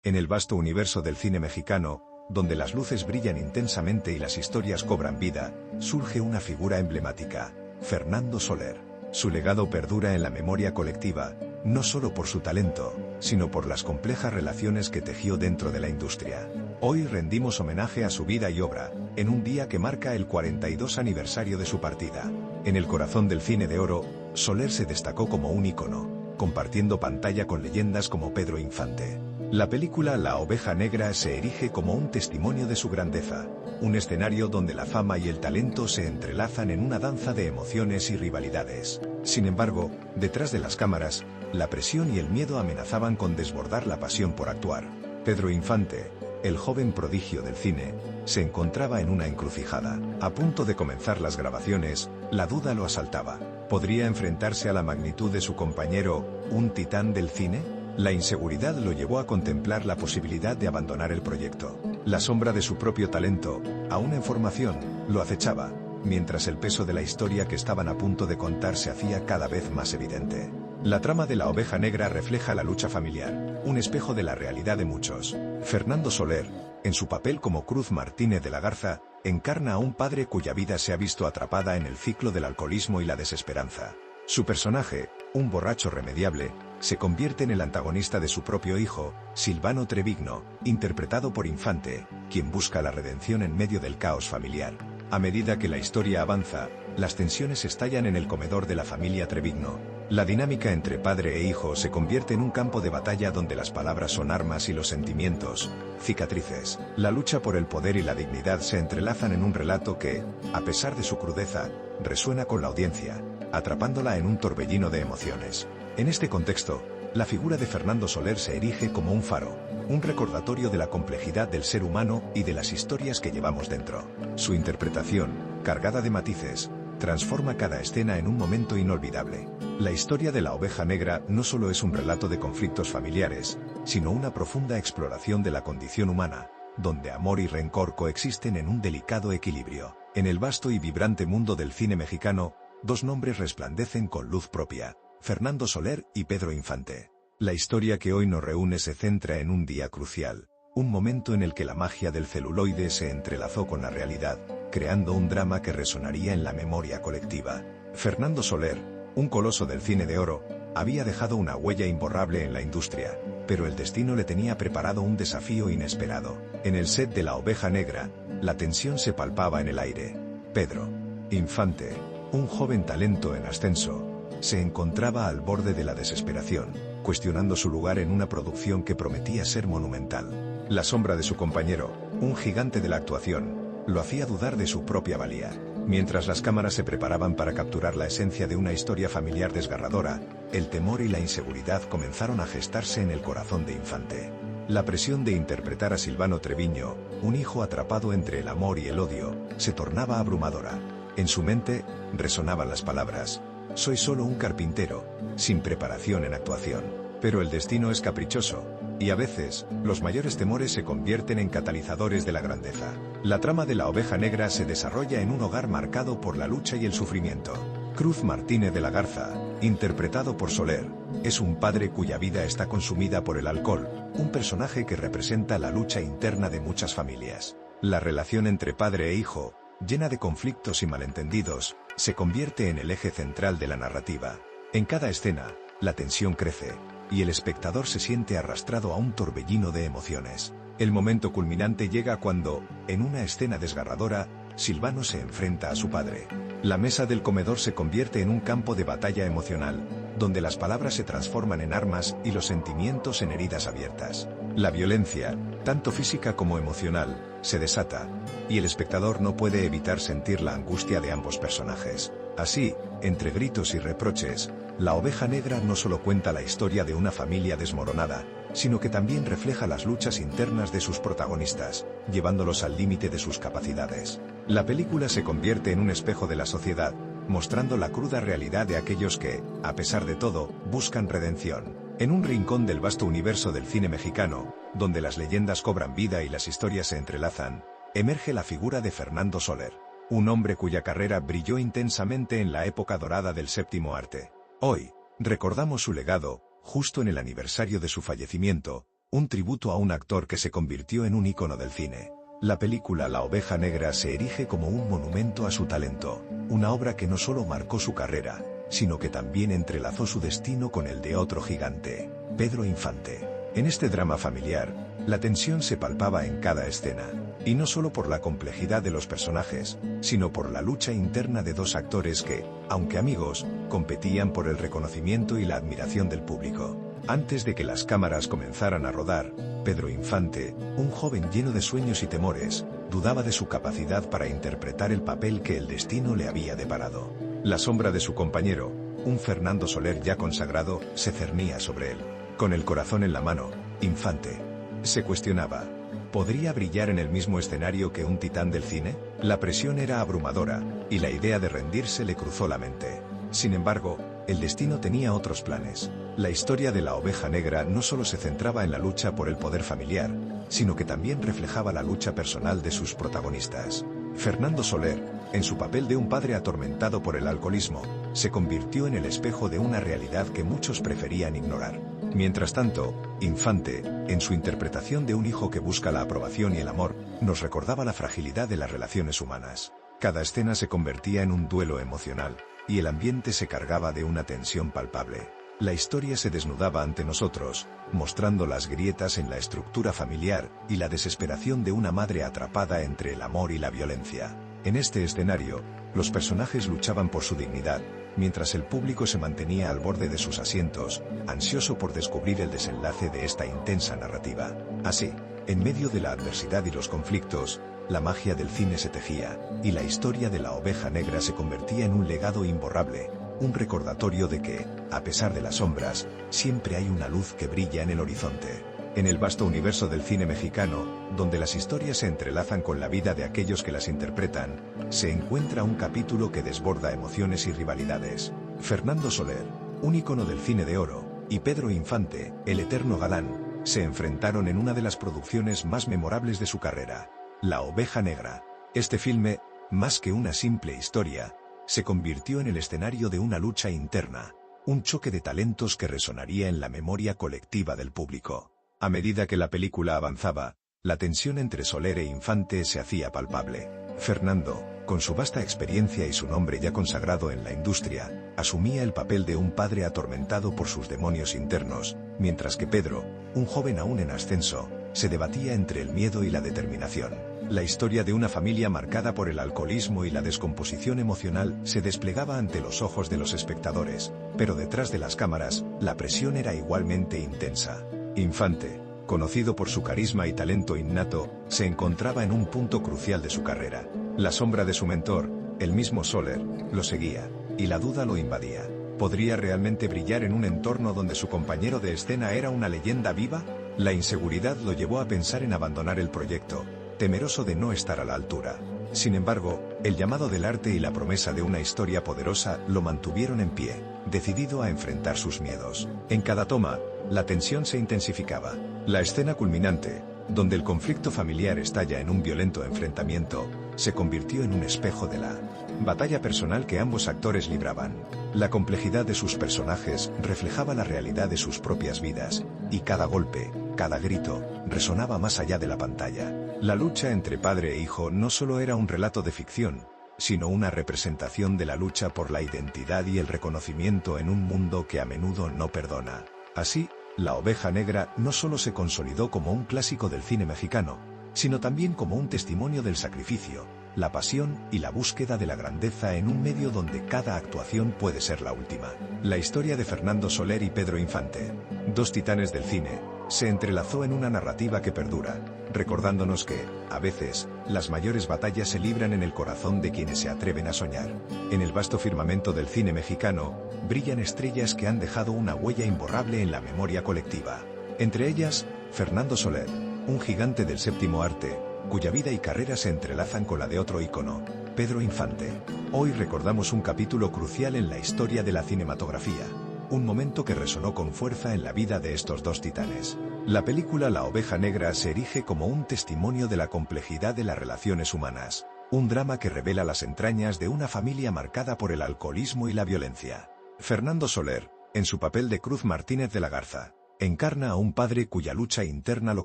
En el vasto universo del cine mexicano, donde las luces brillan intensamente y las historias cobran vida, surge una figura emblemática, Fernando Soler. Su legado perdura en la memoria colectiva, no solo por su talento, sino por las complejas relaciones que tejió dentro de la industria. Hoy rendimos homenaje a su vida y obra, en un día que marca el 42 aniversario de su partida. En el corazón del cine de oro, Soler se destacó como un ícono, compartiendo pantalla con leyendas como Pedro Infante. La película La Oveja Negra se erige como un testimonio de su grandeza, un escenario donde la fama y el talento se entrelazan en una danza de emociones y rivalidades. Sin embargo, detrás de las cámaras, la presión y el miedo amenazaban con desbordar la pasión por actuar. Pedro Infante, el joven prodigio del cine, se encontraba en una encrucijada. A punto de comenzar las grabaciones, la duda lo asaltaba. ¿Podría enfrentarse a la magnitud de su compañero, un titán del cine? La inseguridad lo llevó a contemplar la posibilidad de abandonar el proyecto. La sombra de su propio talento, aún en formación, lo acechaba, mientras el peso de la historia que estaban a punto de contar se hacía cada vez más evidente. La trama de La Oveja Negra refleja la lucha familiar, un espejo de la realidad de muchos. Fernando Soler, en su papel como Cruz Martínez de la Garza, encarna a un padre cuya vida se ha visto atrapada en el ciclo del alcoholismo y la desesperanza. Su personaje, un borracho remediable, se convierte en el antagonista de su propio hijo, Silvano Treviño, interpretado por Infante, quien busca la redención en medio del caos familiar. A medida que la historia avanza, las tensiones estallan en el comedor de la familia Treviño. La dinámica entre padre e hijo se convierte en un campo de batalla donde las palabras son armas y los sentimientos, cicatrices. La lucha por el poder y la dignidad se entrelazan en un relato que, a pesar de su crudeza, resuena con la audiencia, atrapándola en un torbellino de emociones. En este contexto, la figura de Fernando Soler se erige como un faro, un recordatorio de la complejidad del ser humano y de las historias que llevamos dentro. Su interpretación, cargada de matices, transforma cada escena en un momento inolvidable. La historia de La Oveja Negra no solo es un relato de conflictos familiares, sino una profunda exploración de la condición humana, donde amor y rencor coexisten en un delicado equilibrio. En el vasto y vibrante mundo del cine mexicano, dos nombres resplandecen con luz propia: Fernando Soler y Pedro Infante. La historia que hoy nos reúne se centra en un día crucial, un momento en el que la magia del celuloide se entrelazó con la realidad, creando un drama que resonaría en la memoria colectiva. Fernando Soler, un coloso del cine de oro, había dejado una huella imborrable en la industria, pero el destino le tenía preparado un desafío inesperado. En el set de La Oveja Negra, la tensión se palpaba en el aire. Pedro Infante, un joven talento en ascenso, se encontraba al borde de la desesperación, cuestionando su lugar en una producción que prometía ser monumental. La sombra de su compañero, un gigante de la actuación, lo hacía dudar de su propia valía. Mientras las cámaras se preparaban para capturar la esencia de una historia familiar desgarradora, el temor y la inseguridad comenzaron a gestarse en el corazón de Infante. La presión de interpretar a Silvano Treviño, un hijo atrapado entre el amor y el odio, se tornaba abrumadora. En su mente, resonaban las palabras: soy solo un carpintero, sin preparación en actuación. Pero el destino es caprichoso, y a veces, los mayores temores se convierten en catalizadores de la grandeza. La trama de La Oveja Negra se desarrolla en un hogar marcado por la lucha y el sufrimiento. Cruz Martínez de la Garza, interpretado por Soler, es un padre cuya vida está consumida por el alcohol, un personaje que representa la lucha interna de muchas familias. La relación entre padre e hijo, llena de conflictos y malentendidos, se convierte en el eje central de la narrativa. En cada escena, la tensión crece, y el espectador se siente arrastrado a un torbellino de emociones. El momento culminante llega cuando, en una escena desgarradora, Silvano se enfrenta a su padre. La mesa del comedor se convierte en un campo de batalla emocional, donde las palabras se transforman en armas y los sentimientos en heridas abiertas. La violencia, tanto física como emocional, se desata, y el espectador no puede evitar sentir la angustia de ambos personajes. Así, entre gritos y reproches, La Oveja Negra no solo cuenta la historia de una familia desmoronada, sino que también refleja las luchas internas de sus protagonistas, llevándolos al límite de sus capacidades. La película se convierte en un espejo de la sociedad, mostrando la cruda realidad de aquellos que, a pesar de todo, buscan redención. En un rincón del vasto universo del cine mexicano, donde las leyendas cobran vida y las historias se entrelazan, emerge la figura de Fernando Soler, un hombre cuya carrera brilló intensamente en la época dorada del séptimo arte. Hoy, recordamos su legado, justo en el aniversario de su fallecimiento, un tributo a un actor que se convirtió en un ícono del cine. La película La Oveja Negra se erige como un monumento a su talento, una obra que no solo marcó su carrera, sino que también entrelazó su destino con el de otro gigante, Pedro Infante. En este drama familiar, la tensión se palpaba en cada escena, y no solo por la complejidad de los personajes, sino por la lucha interna de dos actores que, aunque amigos, competían por el reconocimiento y la admiración del público. Antes de que las cámaras comenzaran a rodar, Pedro Infante, un joven lleno de sueños y temores, dudaba de su capacidad para interpretar el papel que el destino le había deparado. La sombra de su compañero, un Fernando Soler ya consagrado, se cernía sobre él. Con el corazón en la mano, Infante se cuestionaba: ¿podría brillar en el mismo escenario que un titán del cine? La presión era abrumadora, y la idea de rendirse le cruzó la mente. Sin embargo, el destino tenía otros planes. La historia de La Oveja Negra no solo se centraba en la lucha por el poder familiar, sino que también reflejaba la lucha personal de sus protagonistas. Fernando Soler, en su papel de un padre atormentado por el alcoholismo, se convirtió en el espejo de una realidad que muchos preferían ignorar. Mientras tanto, Infante, en su interpretación de un hijo que busca la aprobación y el amor, nos recordaba la fragilidad de las relaciones humanas. Cada escena se convertía en un duelo emocional, y el ambiente se cargaba de una tensión palpable. La historia se desnudaba ante nosotros, mostrando las grietas en la estructura familiar y la desesperación de una madre atrapada entre el amor y la violencia. En este escenario, los personajes luchaban por su dignidad, mientras el público se mantenía al borde de sus asientos, ansioso por descubrir el desenlace de esta intensa narrativa. Así, en medio de la adversidad y los conflictos, la magia del cine se tejía, y la historia de La Oveja Negra se convertía en un legado imborrable, un recordatorio de que, a pesar de las sombras, siempre hay una luz que brilla en el horizonte. En el vasto universo del cine mexicano, donde las historias se entrelazan con la vida de aquellos que las interpretan, se encuentra un capítulo que desborda emociones y rivalidades. Fernando Soler, un ícono del cine de oro, y Pedro Infante, el eterno galán, se enfrentaron en una de las producciones más memorables de su carrera, La Oveja Negra. Este filme, más que una simple historia, se convirtió en el escenario de una lucha interna, un choque de talentos que resonaría en la memoria colectiva del público. A medida que la película avanzaba, la tensión entre Soler e Infante se hacía palpable. Fernando, con su vasta experiencia y su nombre ya consagrado en la industria, asumía el papel de un padre atormentado por sus demonios internos, mientras que Pedro, un joven aún en ascenso, se debatía entre el miedo y la determinación. La historia de una familia marcada por el alcoholismo y la descomposición emocional se desplegaba ante los ojos de los espectadores, pero detrás de las cámaras, la presión era igualmente intensa. Infante, conocido por su carisma y talento innato, se encontraba en un punto crucial de su carrera. La sombra de su mentor, el mismo Soler, lo seguía, y la duda lo invadía. ¿Podría realmente brillar en un entorno donde su compañero de escena era una leyenda viva? La inseguridad lo llevó a pensar en abandonar el proyecto, temeroso de no estar a la altura. Sin embargo, el llamado del arte y la promesa de una historia poderosa lo mantuvieron en pie, decidido a enfrentar sus miedos. En cada toma, la tensión se intensificaba. La escena culminante, donde el conflicto familiar estalla en un violento enfrentamiento, se convirtió en un espejo de la batalla personal que ambos actores libraban. La complejidad de sus personajes reflejaba la realidad de sus propias vidas, y cada golpe, cada grito, resonaba más allá de la pantalla. La lucha entre padre e hijo no solo era un relato de ficción, sino una representación de la lucha por la identidad y el reconocimiento en un mundo que a menudo no perdona. Así, La Oveja Negra no solo se consolidó como un clásico del cine mexicano, sino también como un testimonio del sacrificio, la pasión y la búsqueda de la grandeza en un medio donde cada actuación puede ser la última. La historia de Fernando Soler y Pedro Infante, dos titanes del cine, se entrelazó en una narrativa que perdura, recordándonos que, a veces, las mayores batallas se libran en el corazón de quienes se atreven a soñar. En el vasto firmamento del cine mexicano, brillan estrellas que han dejado una huella imborrable en la memoria colectiva. Entre ellas, Fernando Soler, un gigante del séptimo arte, cuya vida y carrera se entrelazan con la de otro ícono, Pedro Infante. Hoy recordamos un capítulo crucial en la historia de la cinematografía, un momento que resonó con fuerza en la vida de estos dos titanes. La película La Oveja Negra se erige como un testimonio de la complejidad de las relaciones humanas, un drama que revela las entrañas de una familia marcada por el alcoholismo y la violencia. Fernando Soler, en su papel de Cruz Martínez de la Garza, Encarna a un padre cuya lucha interna lo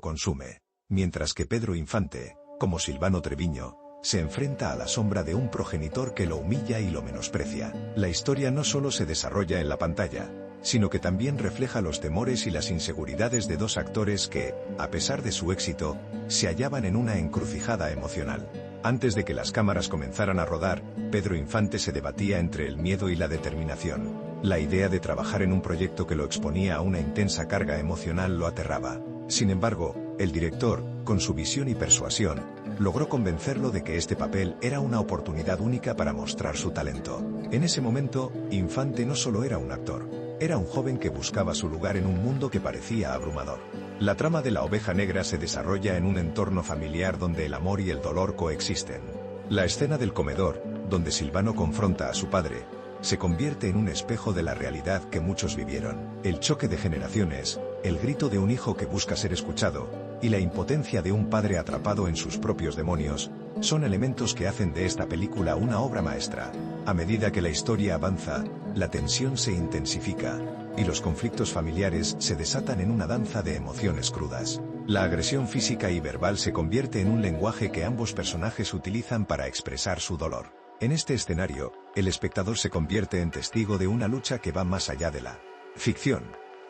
consume, mientras que Pedro Infante, como Silvano Treviño, se enfrenta a la sombra de un progenitor que lo humilla y lo menosprecia. La historia no solo se desarrolla en la pantalla, sino que también refleja los temores y las inseguridades de dos actores que, a pesar de su éxito, se hallaban en una encrucijada emocional. Antes de que las cámaras comenzaran a rodar, Pedro Infante se debatía entre el miedo y la determinación. La idea de trabajar en un proyecto que lo exponía a una intensa carga emocional lo aterraba. Sin embargo, el director, con su visión y persuasión, logró convencerlo de que este papel era una oportunidad única para mostrar su talento. En ese momento, Infante no solo era un actor, era un joven que buscaba su lugar en un mundo que parecía abrumador. La trama de La Oveja Negra se desarrolla en un entorno familiar donde el amor y el dolor coexisten. La escena del comedor, donde Silvano confronta a su padre, se convierte en un espejo de la realidad que muchos vivieron. El choque de generaciones, el grito de un hijo que busca ser escuchado, y la impotencia de un padre atrapado en sus propios demonios, son elementos que hacen de esta película una obra maestra. A medida que la historia avanza, la tensión se intensifica, y los conflictos familiares se desatan en una danza de emociones crudas. La agresión física y verbal se convierte en un lenguaje que ambos personajes utilizan para expresar su dolor. En este escenario, el espectador se convierte en testigo de una lucha que va más allá de la ficción,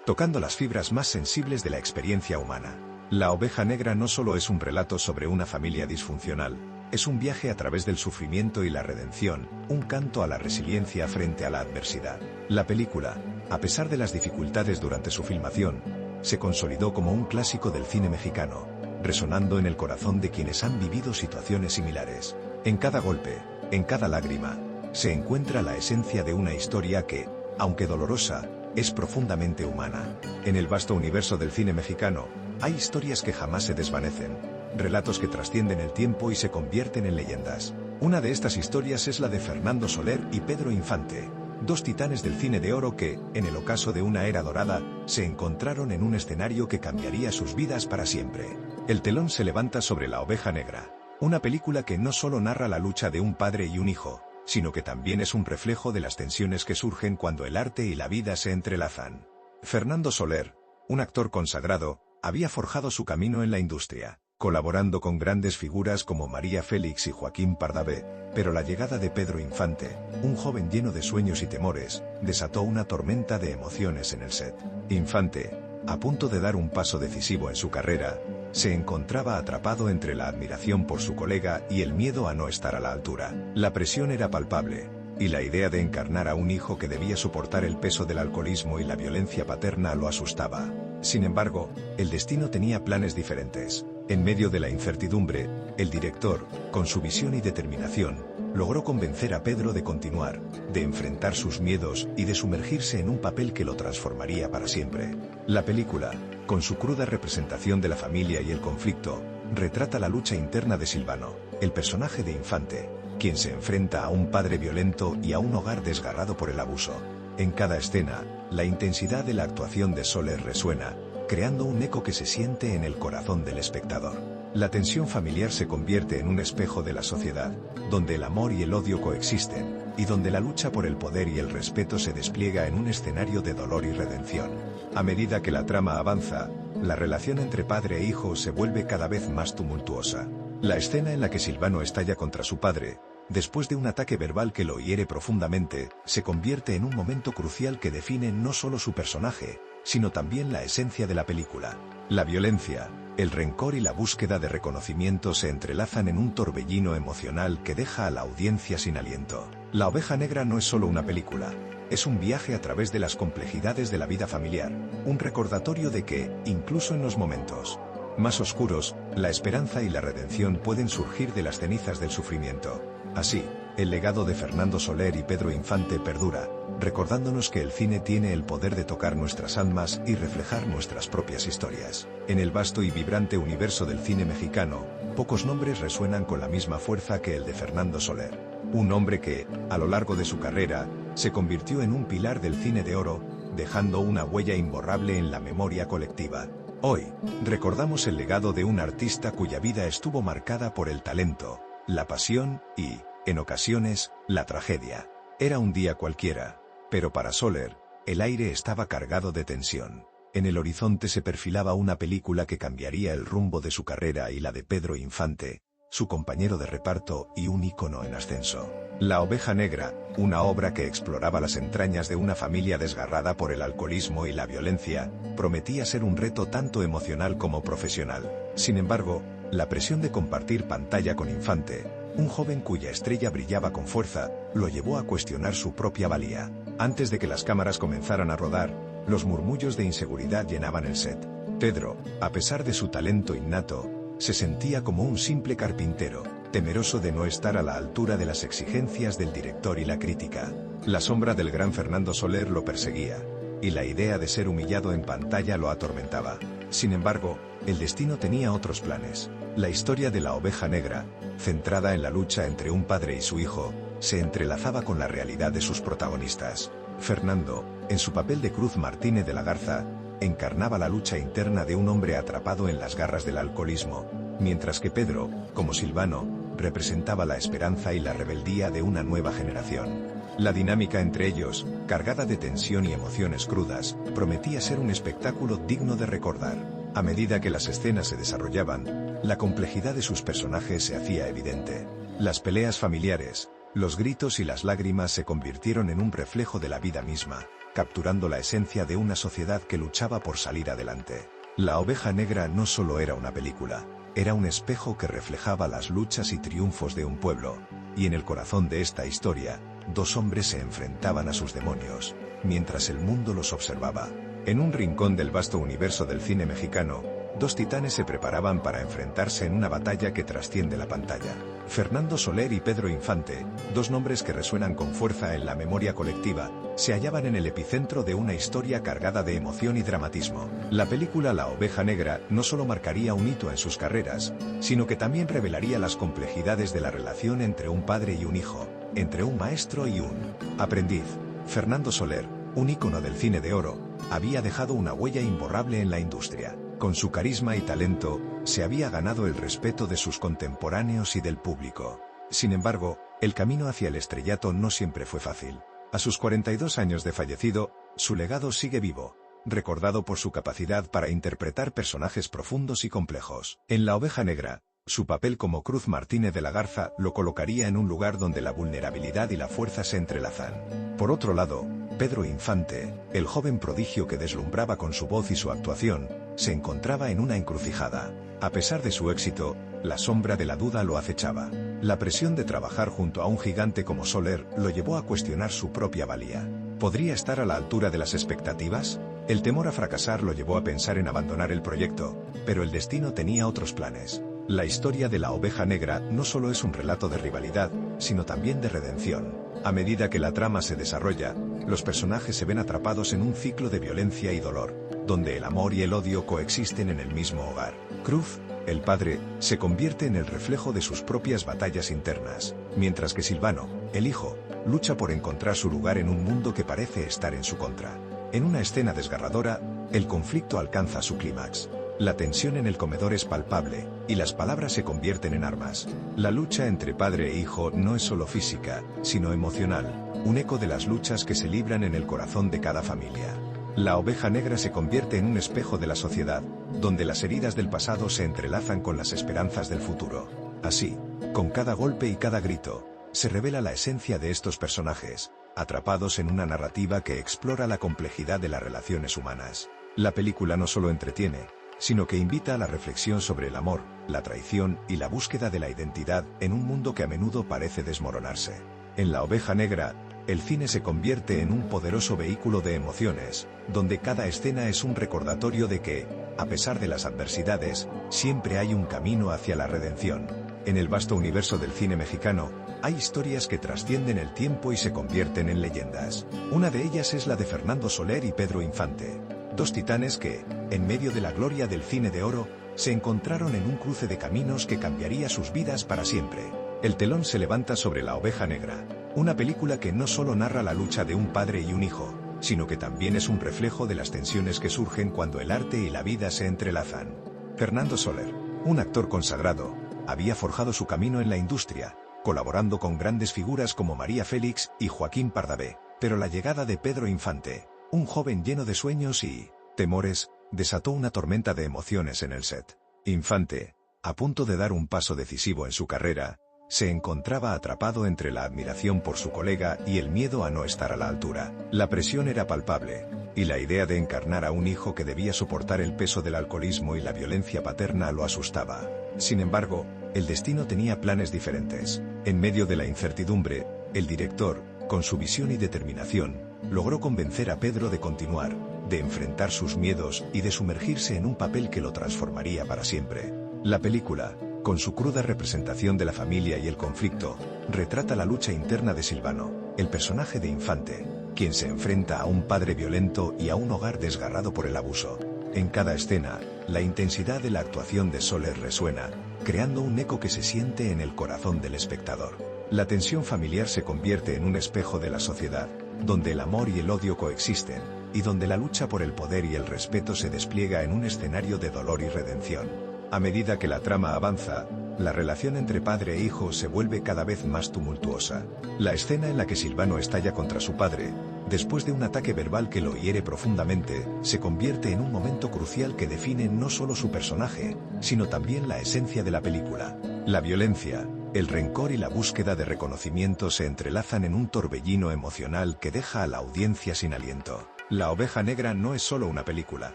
tocando las fibras más sensibles de la experiencia humana. La Oveja Negra no solo es un relato sobre una familia disfuncional, es un viaje a través del sufrimiento y la redención, un canto a la resiliencia frente a la adversidad. La película, a pesar de las dificultades durante su filmación, se consolidó como un clásico del cine mexicano, resonando en el corazón de quienes han vivido situaciones similares. En cada golpe, en cada lágrima, se encuentra la esencia de una historia que, aunque dolorosa, es profundamente humana. En el vasto universo del cine mexicano, hay historias que jamás se desvanecen, relatos que trascienden el tiempo y se convierten en leyendas. Una de estas historias es la de Fernando Soler y Pedro Infante, dos titanes del cine de oro que, en el ocaso de una era dorada, se encontraron en un escenario que cambiaría sus vidas para siempre. El telón se levanta sobre La Oveja Negra, una película que no solo narra la lucha de un padre y un hijo, sino que también es un reflejo de las tensiones que surgen cuando el arte y la vida se entrelazan. Fernando Soler, un actor consagrado, había forjado su camino en la industria, colaborando con grandes figuras como María Félix y Joaquín Pardavé, pero la llegada de Pedro Infante, un joven lleno de sueños y temores, desató una tormenta de emociones en el set. Infante, a punto de dar un paso decisivo en su carrera, se encontraba atrapado entre la admiración por su colega y el miedo a no estar a la altura. La presión era palpable, y la idea de encarnar a un hijo que debía soportar el peso del alcoholismo y la violencia paterna lo asustaba. Sin embargo, el destino tenía planes diferentes. En medio de la incertidumbre, el director, con su visión y determinación, logró convencer a Pedro de continuar, de enfrentar sus miedos y de sumergirse en un papel que lo transformaría para siempre. La película, con su cruda representación de la familia y el conflicto, retrata la lucha interna de Silvano, el personaje de Infante, quien se enfrenta a un padre violento y a un hogar desgarrado por el abuso. En cada escena, la intensidad de la actuación de Soler resuena, creando un eco que se siente en el corazón del espectador. La tensión familiar se convierte en un espejo de la sociedad, donde el amor y el odio coexisten, y donde la lucha por el poder y el respeto se despliega en un escenario de dolor y redención. A medida que la trama avanza, la relación entre padre e hijo se vuelve cada vez más tumultuosa. La escena en la que Silvano estalla contra su padre, después de un ataque verbal que lo hiere profundamente, se convierte en un momento crucial que define no solo su personaje, sino también la esencia de la película. La violencia, el rencor y la búsqueda de reconocimiento se entrelazan en un torbellino emocional que deja a la audiencia sin aliento. La Oveja Negra no es solo una película, es un viaje a través de las complejidades de la vida familiar, un recordatorio de que, incluso en los momentos más oscuros, la esperanza y la redención pueden surgir de las cenizas del sufrimiento. Así, el legado de Fernando Soler y Pedro Infante perdura, recordándonos que el cine tiene el poder de tocar nuestras almas y reflejar nuestras propias historias. En el vasto y vibrante universo del cine mexicano, pocos nombres resuenan con la misma fuerza que el de Fernando Soler. Un hombre que, a lo largo de su carrera, se convirtió en un pilar del cine de oro, dejando una huella imborrable en la memoria colectiva. Hoy, recordamos el legado de un artista cuya vida estuvo marcada por el talento, la pasión y, en ocasiones, la tragedia. Era un día cualquiera, pero para Soler, el aire estaba cargado de tensión. En el horizonte se perfilaba una película que cambiaría el rumbo de su carrera y la de Pedro Infante, su compañero de reparto y un ícono en ascenso. La oveja negra, una obra que exploraba las entrañas de una familia desgarrada por el alcoholismo y la violencia, prometía ser un reto tanto emocional como profesional. Sin embargo, la presión de compartir pantalla con Infante, un joven cuya estrella brillaba con fuerza, lo llevó a cuestionar su propia valía. Antes de que las cámaras comenzaran a rodar, los murmullos de inseguridad llenaban el set. Pedro, a pesar de su talento innato, se sentía como un simple carpintero, temeroso de no estar a la altura de las exigencias del director y la crítica. La sombra del gran Fernando Soler lo perseguía, y la idea de ser humillado en pantalla lo atormentaba. Sin embargo, el destino tenía otros planes. La historia de la oveja negra, centrada en la lucha entre un padre y su hijo, se entrelazaba con la realidad de sus protagonistas. Fernando, en su papel de Cruz Martínez de la Garza, encarnaba la lucha interna de un hombre atrapado en las garras del alcoholismo, mientras que Pedro, como Silvano, representaba la esperanza y la rebeldía de una nueva generación. La dinámica entre ellos, cargada de tensión y emociones crudas, prometía ser un espectáculo digno de recordar. A medida que las escenas se desarrollaban, la complejidad de sus personajes se hacía evidente. Las peleas familiares, los gritos y las lágrimas se convirtieron en un reflejo de la vida misma, capturando la esencia de una sociedad que luchaba por salir adelante. La oveja negra no solo era una película, era un espejo que reflejaba las luchas y triunfos de un pueblo, y en el corazón de esta historia, dos hombres se enfrentaban a sus demonios, mientras el mundo los observaba. En un rincón del vasto universo del cine mexicano, dos titanes se preparaban para enfrentarse en una batalla que trasciende la pantalla. Fernando Soler y Pedro Infante, dos nombres que resuenan con fuerza en la memoria colectiva, se hallaban en el epicentro de una historia cargada de emoción y dramatismo. La película La oveja negra no solo marcaría un hito en sus carreras, sino que también revelaría las complejidades de la relación entre un padre y un hijo, entre un maestro y un aprendiz. Fernando Soler, un ícono del cine de oro, había dejado una huella imborrable en la industria. Con su carisma y talento, se había ganado el respeto de sus contemporáneos y del público. Sin embargo, el camino hacia el estrellato no siempre fue fácil. A sus 42 años de fallecido, su legado sigue vivo, recordado por su capacidad para interpretar personajes profundos y complejos. En La oveja negra, su papel como Cruz Martínez de la Garza lo colocaría en un lugar donde la vulnerabilidad y la fuerza se entrelazan. Por otro lado, Pedro Infante, el joven prodigio que deslumbraba con su voz y su actuación, se encontraba en una encrucijada. A pesar de su éxito, la sombra de la duda lo acechaba. La presión de trabajar junto a un gigante como Soler lo llevó a cuestionar su propia valía. ¿Podría estar a la altura de las expectativas? El temor a fracasar lo llevó a pensar en abandonar el proyecto, pero el destino tenía otros planes. La historia de la oveja negra no solo es un relato de rivalidad, sino también de redención. A medida que la trama se desarrolla, los personajes se ven atrapados en un ciclo de violencia y dolor, donde el amor y el odio coexisten en el mismo hogar. Cruz, el padre, se convierte en el reflejo de sus propias batallas internas, mientras que Silvano, el hijo, lucha por encontrar su lugar en un mundo que parece estar en su contra. En una escena desgarradora, el conflicto alcanza su clímax. La tensión en el comedor es palpable, y las palabras se convierten en armas. La lucha entre padre e hijo no es solo física, sino emocional, un eco de las luchas que se libran en el corazón de cada familia. La oveja negra se convierte en un espejo de la sociedad, donde las heridas del pasado se entrelazan con las esperanzas del futuro. Así, con cada golpe y cada grito, se revela la esencia de estos personajes, atrapados en una narrativa que explora la complejidad de las relaciones humanas. La película no solo entretiene, sino que invita a la reflexión sobre el amor, la traición y la búsqueda de la identidad en un mundo que a menudo parece desmoronarse. En La oveja negra, el cine se convierte en un poderoso vehículo de emociones, donde cada escena es un recordatorio de que, a pesar de las adversidades, siempre hay un camino hacia la redención. En el vasto universo del cine mexicano, hay historias que trascienden el tiempo y se convierten en leyendas. Una de ellas es la de Fernando Soler y Pedro Infante, dos titanes que, en medio de la gloria del cine de oro, se encontraron en un cruce de caminos que cambiaría sus vidas para siempre. El telón se levanta sobre La oveja negra, una película que no solo narra la lucha de un padre y un hijo, sino que también es un reflejo de las tensiones que surgen cuando el arte y la vida se entrelazan. Fernando Soler, un actor consagrado, había forjado su camino en la industria, colaborando con grandes figuras como María Félix y Joaquín Pardavé, pero la llegada de Pedro Infante, un joven lleno de sueños y temores, desató una tormenta de emociones en el set. Infante, a punto de dar un paso decisivo en su carrera, se encontraba atrapado entre la admiración por su colega y el miedo a no estar a la altura. La presión era palpable, y la idea de encarnar a un hijo que debía soportar el peso del alcoholismo y la violencia paterna lo asustaba. Sin embargo, el destino tenía planes diferentes. En medio de la incertidumbre, el director, con su visión y determinación, logró convencer a Pedro de continuar, de enfrentar sus miedos y de sumergirse en un papel que lo transformaría para siempre. La película, con su cruda representación de la familia y el conflicto, retrata la lucha interna de Silvano, el personaje de Infante, quien se enfrenta a un padre violento y a un hogar desgarrado por el abuso. En cada escena, la intensidad de la actuación de Soler resuena, creando un eco que se siente en el corazón del espectador. La tensión familiar se convierte en un espejo de la sociedad, donde el amor y el odio coexisten, y donde la lucha por el poder y el respeto se despliega en un escenario de dolor y redención. A medida que la trama avanza, la relación entre padre e hijo se vuelve cada vez más tumultuosa. La escena en la que Silvano estalla contra su padre, después de un ataque verbal que lo hiere profundamente, se convierte en un momento crucial que define no solo su personaje, sino también la esencia de la película. La violencia, el rencor y la búsqueda de reconocimiento se entrelazan en un torbellino emocional que deja a la audiencia sin aliento. La Oveja Negra no es solo una película.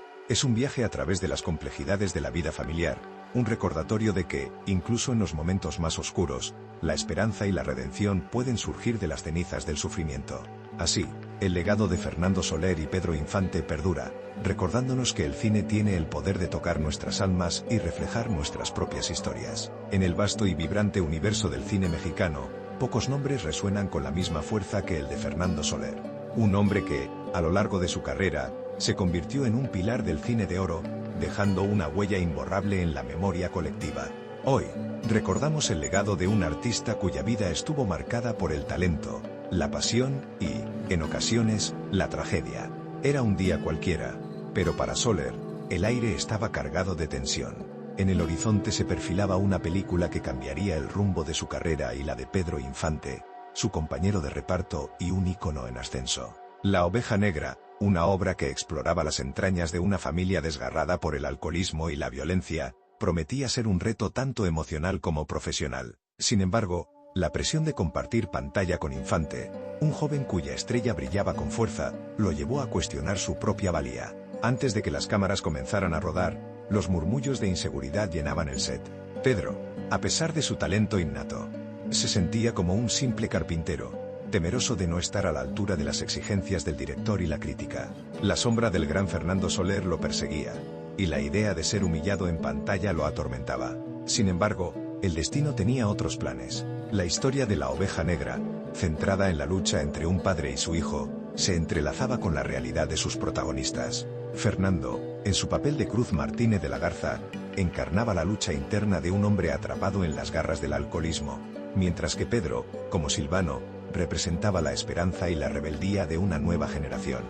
Es un viaje a través de las complejidades de la vida familiar, un recordatorio de que, incluso en los momentos más oscuros, la esperanza y la redención pueden surgir de las cenizas del sufrimiento. Así, el legado de Fernando Soler y Pedro Infante perdura, recordándonos que el cine tiene el poder de tocar nuestras almas y reflejar nuestras propias historias. En el vasto y vibrante universo del cine mexicano, pocos nombres resuenan con la misma fuerza que el de Fernando Soler. Un hombre que, a lo largo de su carrera, se convirtió en un pilar del cine de oro, dejando una huella imborrable en la memoria colectiva. Hoy, recordamos el legado de un artista cuya vida estuvo marcada por el talento, la pasión y, en ocasiones, la tragedia. Era un día cualquiera, pero para Soler, el aire estaba cargado de tensión. En el horizonte se perfilaba una película que cambiaría el rumbo de su carrera y la de Pedro Infante, su compañero de reparto y un ícono en ascenso. La Oveja Negra, una obra que exploraba las entrañas de una familia desgarrada por el alcoholismo y la violencia, prometía ser un reto tanto emocional como profesional. Sin embargo, la presión de compartir pantalla con Infante, un joven cuya estrella brillaba con fuerza, lo llevó a cuestionar su propia valía. Antes de que las cámaras comenzaran a rodar, los murmullos de inseguridad llenaban el set. Pedro, a pesar de su talento innato, se sentía como un simple carpintero, temeroso de no estar a la altura de las exigencias del director y la crítica. La sombra del gran Fernando Soler lo perseguía, y la idea de ser humillado en pantalla lo atormentaba. Sin embargo, el destino tenía otros planes. La historia de La Oveja Negra, centrada en la lucha entre un padre y su hijo, se entrelazaba con la realidad de sus protagonistas. Fernando, en su papel de Cruz Martínez de la Garza, encarnaba la lucha interna de un hombre atrapado en las garras del alcoholismo, mientras que Pedro, como Silvano, representaba la esperanza y la rebeldía de una nueva generación.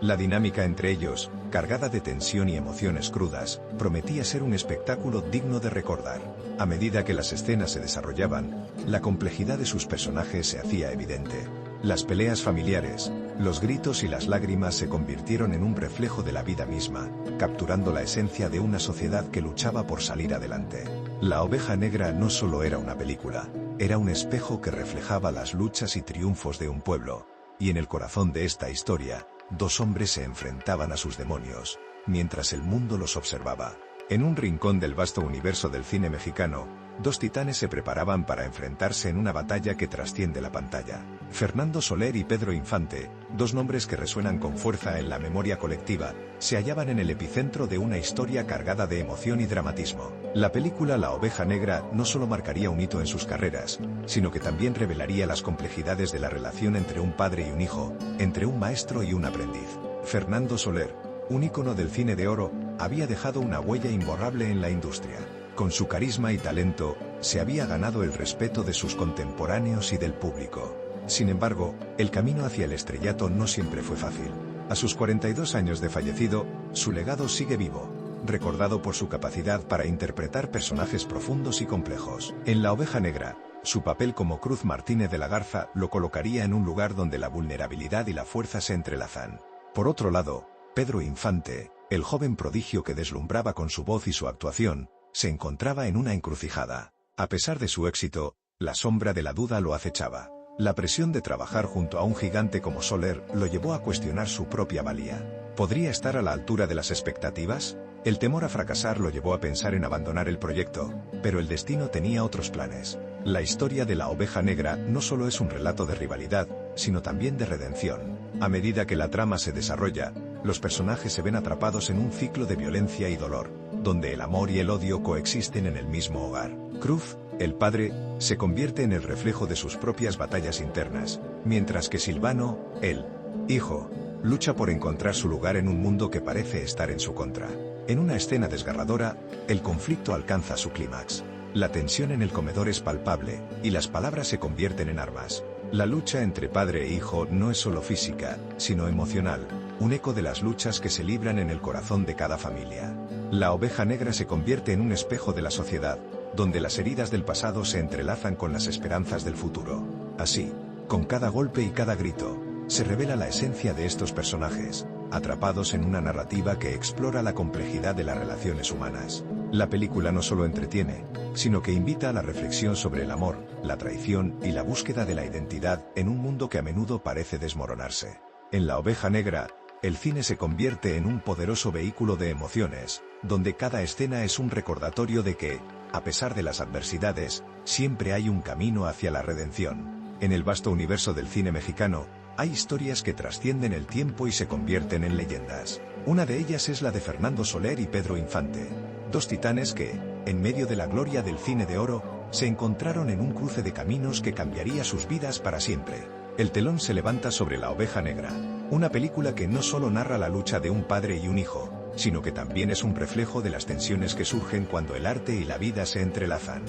La dinámica entre ellos, cargada de tensión y emociones crudas, prometía ser un espectáculo digno de recordar. A medida que las escenas se desarrollaban, la complejidad de sus personajes se hacía evidente. Las peleas familiares, los gritos y las lágrimas se convirtieron en un reflejo de la vida misma, capturando la esencia de una sociedad que luchaba por salir adelante. La Oveja Negra no solo era una película, era un espejo que reflejaba las luchas y triunfos de un pueblo, y en el corazón de esta historia, dos hombres se enfrentaban a sus demonios, mientras el mundo los observaba. En un rincón del vasto universo del cine mexicano, dos titanes se preparaban para enfrentarse en una batalla que trasciende la pantalla. Fernando Soler y Pedro Infante, dos nombres que resuenan con fuerza en la memoria colectiva, se hallaban en el epicentro de una historia cargada de emoción y dramatismo. La película La Oveja Negra no solo marcaría un hito en sus carreras, sino que también revelaría las complejidades de la relación entre un padre y un hijo, entre un maestro y un aprendiz. Fernando Soler, un ícono del cine de oro, había dejado una huella imborrable en la industria. Con su carisma y talento, se había ganado el respeto de sus contemporáneos y del público. Sin embargo, el camino hacia el estrellato no siempre fue fácil. A sus 42 años de fallecido, su legado sigue vivo, recordado por su capacidad para interpretar personajes profundos y complejos. En La Oveja Negra, su papel como Cruz Martínez de la Garza lo colocaría en un lugar donde la vulnerabilidad y la fuerza se entrelazan. Por otro lado, Pedro Infante, el joven prodigio que deslumbraba con su voz y su actuación, se encontraba en una encrucijada. A pesar de su éxito, la sombra de la duda lo acechaba. La presión de trabajar junto a un gigante como Soler lo llevó a cuestionar su propia valía. ¿Podría estar a la altura de las expectativas? El temor a fracasar lo llevó a pensar en abandonar el proyecto, pero el destino tenía otros planes. La historia de la Oveja Negra no solo es un relato de rivalidad, sino también de redención. A medida que la trama se desarrolla, los personajes se ven atrapados en un ciclo de violencia y dolor, donde el amor y el odio coexisten en el mismo hogar. Cruz, el padre, se convierte en el reflejo de sus propias batallas internas, mientras que Silvano, el hijo, lucha por encontrar su lugar en un mundo que parece estar en su contra. En una escena desgarradora, el conflicto alcanza su clímax. La tensión en el comedor es palpable, y las palabras se convierten en armas. La lucha entre padre e hijo no es solo física, sino emocional, un eco de las luchas que se libran en el corazón de cada familia. La Oveja Negra se convierte en un espejo de la sociedad, donde las heridas del pasado se entrelazan con las esperanzas del futuro. Así, con cada golpe y cada grito, se revela la esencia de estos personajes, atrapados en una narrativa que explora la complejidad de las relaciones humanas. La película no solo entretiene, sino que invita a la reflexión sobre el amor, la traición y la búsqueda de la identidad en un mundo que a menudo parece desmoronarse. En La Oveja Negra, el cine se convierte en un poderoso vehículo de emociones, donde cada escena es un recordatorio de que, a pesar de las adversidades, siempre hay un camino hacia la redención. En el vasto universo del cine mexicano, hay historias que trascienden el tiempo y se convierten en leyendas. Una de ellas es la de Fernando Soler y Pedro Infante, dos titanes que, en medio de la gloria del cine de oro, se encontraron en un cruce de caminos que cambiaría sus vidas para siempre. El telón se levanta sobre La Oveja Negra, una película que no solo narra la lucha de un padre y un hijo, sino que también es un reflejo de las tensiones que surgen cuando el arte y la vida se entrelazan.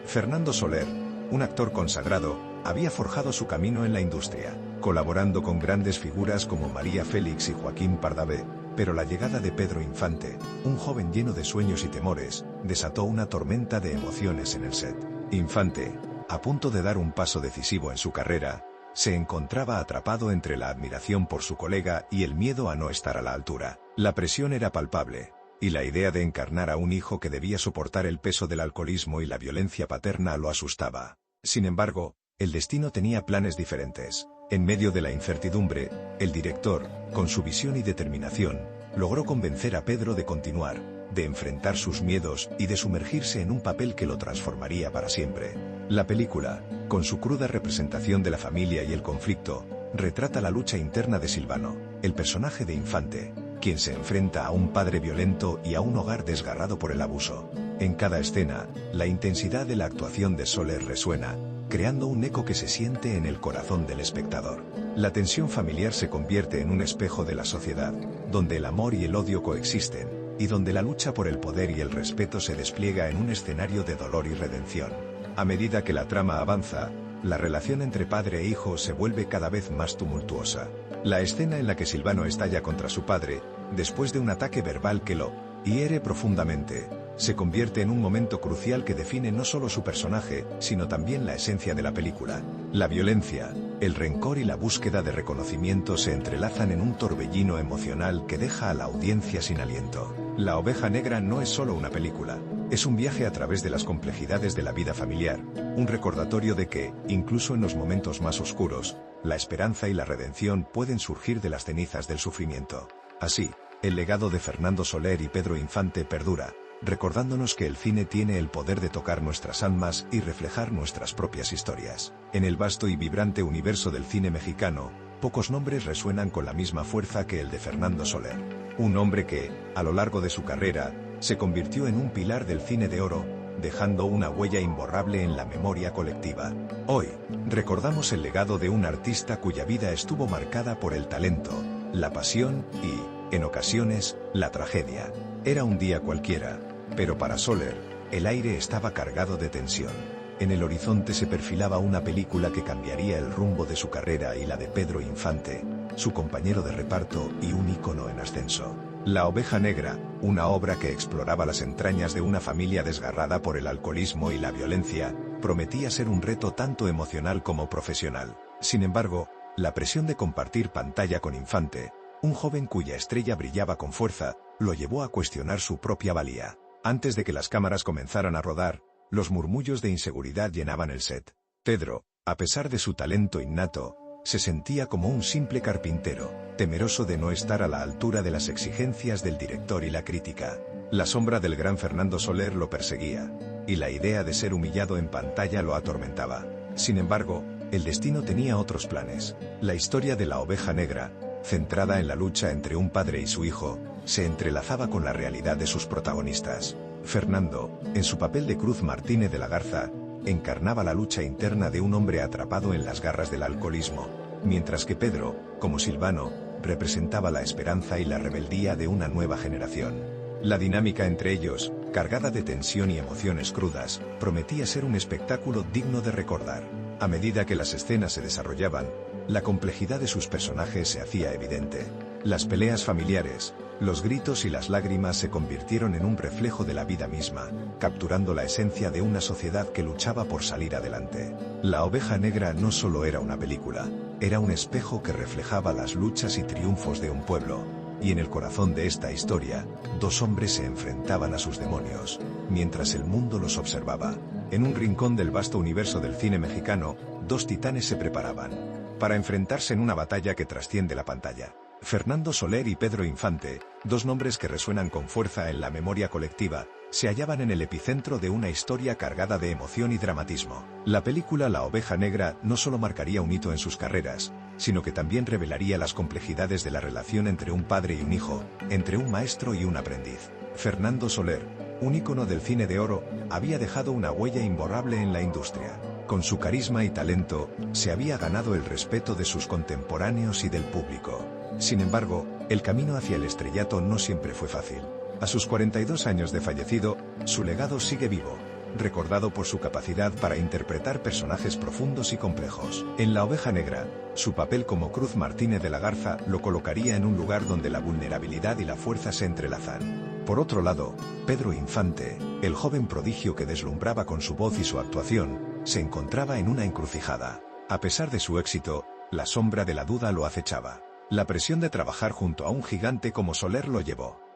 Fernando Soler, un actor consagrado, había forjado su camino en la industria, colaborando con grandes figuras como María Félix y Joaquín Pardavé, pero la llegada de Pedro Infante, un joven lleno de sueños y temores, desató una tormenta de emociones en el set. Infante, a punto de dar un paso decisivo en su carrera, se encontraba atrapado entre la admiración por su colega y el miedo a no estar a la altura. La presión era palpable, y la idea de encarnar a un hijo que debía soportar el peso del alcoholismo y la violencia paterna lo asustaba. Sin embargo, el destino tenía planes diferentes. En medio de la incertidumbre, el director, con su visión y determinación, logró convencer a Pedro de continuar, de enfrentar sus miedos y de sumergirse en un papel que lo transformaría para siempre. La película, con su cruda representación de la familia y el conflicto, retrata la lucha interna de Silvano, el personaje de Infante, quien se enfrenta a un padre violento y a un hogar desgarrado por el abuso. En cada escena, la intensidad de la actuación de Soler resuena, creando un eco que se siente en el corazón del espectador. La tensión familiar se convierte en un espejo de la sociedad, donde el amor y el odio coexisten, y donde la lucha por el poder y el respeto se despliega en un escenario de dolor y redención. A medida que la trama avanza, la relación entre padre e hijo se vuelve cada vez más tumultuosa. La escena en la que Silvano estalla contra su padre, después de un ataque verbal que lo hiere profundamente, se convierte en un momento crucial que define no solo su personaje, sino también la esencia de la película. La violencia, el rencor y la búsqueda de reconocimiento se entrelazan en un torbellino emocional que deja a la audiencia sin aliento. La Oveja Negra no es solo una película, es un viaje a través de las complejidades de la vida familiar, un recordatorio de que, incluso en los momentos más oscuros, la esperanza y la redención pueden surgir de las cenizas del sufrimiento. Así, el legado de Fernando Soler y Pedro Infante perdura, recordándonos que el cine tiene el poder de tocar nuestras almas y reflejar nuestras propias historias. En el vasto y vibrante universo del cine mexicano, pocos nombres resuenan con la misma fuerza que el de Fernando Soler. Un hombre que, a lo largo de su carrera, se convirtió en un pilar del cine de oro, dejando una huella imborrable en la memoria colectiva. Hoy, recordamos el legado de un artista cuya vida estuvo marcada por el talento, la pasión y, en ocasiones, la tragedia. Era un día cualquiera, pero para Soler, el aire estaba cargado de tensión. En el horizonte se perfilaba una película que cambiaría el rumbo de su carrera y la de Pedro Infante, su compañero de reparto y un ícono en ascenso. La Oveja Negra, una obra que exploraba las entrañas de una familia desgarrada por el alcoholismo y la violencia, prometía ser un reto tanto emocional como profesional. Sin embargo, la presión de compartir pantalla con Infante, un joven cuya estrella brillaba con fuerza, lo llevó a cuestionar su propia valía. Antes de que las cámaras comenzaran a rodar, los murmullos de inseguridad llenaban el set. Pedro, a pesar de su talento innato, se sentía como un simple carpintero, temeroso de no estar a la altura de las exigencias del director y la crítica. La sombra del gran Fernando Soler lo perseguía, y la idea de ser humillado en pantalla lo atormentaba. Sin embargo, el destino tenía otros planes. La historia de La Oveja Negra, centrada en la lucha entre un padre y su hijo, se entrelazaba con la realidad de sus protagonistas. Fernando, en su papel de Cruz Martínez de la Garza, encarnaba la lucha interna de un hombre atrapado en las garras del alcoholismo, mientras que Pedro, como Silvano, representaba la esperanza y la rebeldía de una nueva generación. La dinámica entre ellos, cargada de tensión y emociones crudas, prometía ser un espectáculo digno de recordar. A medida que las escenas se desarrollaban, la complejidad de sus personajes se hacía evidente. Las peleas familiares, los gritos y las lágrimas se convirtieron en un reflejo de la vida misma, capturando la esencia de una sociedad que luchaba por salir adelante. La Oveja Negra no solo era una película, era un espejo que reflejaba las luchas y triunfos de un pueblo. Y en el corazón de esta historia, dos hombres se enfrentaban a sus demonios, mientras el mundo los observaba. En un rincón del vasto universo del cine mexicano, dos titanes se preparaban para enfrentarse en una batalla que trasciende la pantalla. Fernando Soler y Pedro Infante, dos nombres que resuenan con fuerza en la memoria colectiva, se hallaban en el epicentro de una historia cargada de emoción y dramatismo. La película La Oveja Negra no solo marcaría un hito en sus carreras, sino que también revelaría las complejidades de la relación entre un padre y un hijo, entre un maestro y un aprendiz. Fernando Soler, un ícono del cine de oro, había dejado una huella imborrable en la industria. Con su carisma y talento, se había ganado el respeto de sus contemporáneos y del público. Sin embargo, el camino hacia el estrellato no siempre fue fácil. A sus 42 años de fallecido, su legado sigue vivo, recordado por su capacidad para interpretar personajes profundos y complejos. En La Oveja Negra, su papel como Cruz Martínez de la Garza lo colocaría en un lugar donde la vulnerabilidad y la fuerza se entrelazan. Por otro lado, Pedro Infante, el joven prodigio que deslumbraba con su voz y su actuación, se encontraba en una encrucijada. A pesar de su éxito, la sombra de la duda lo acechaba. La presión de trabajar junto a un gigante como Soler lo llevó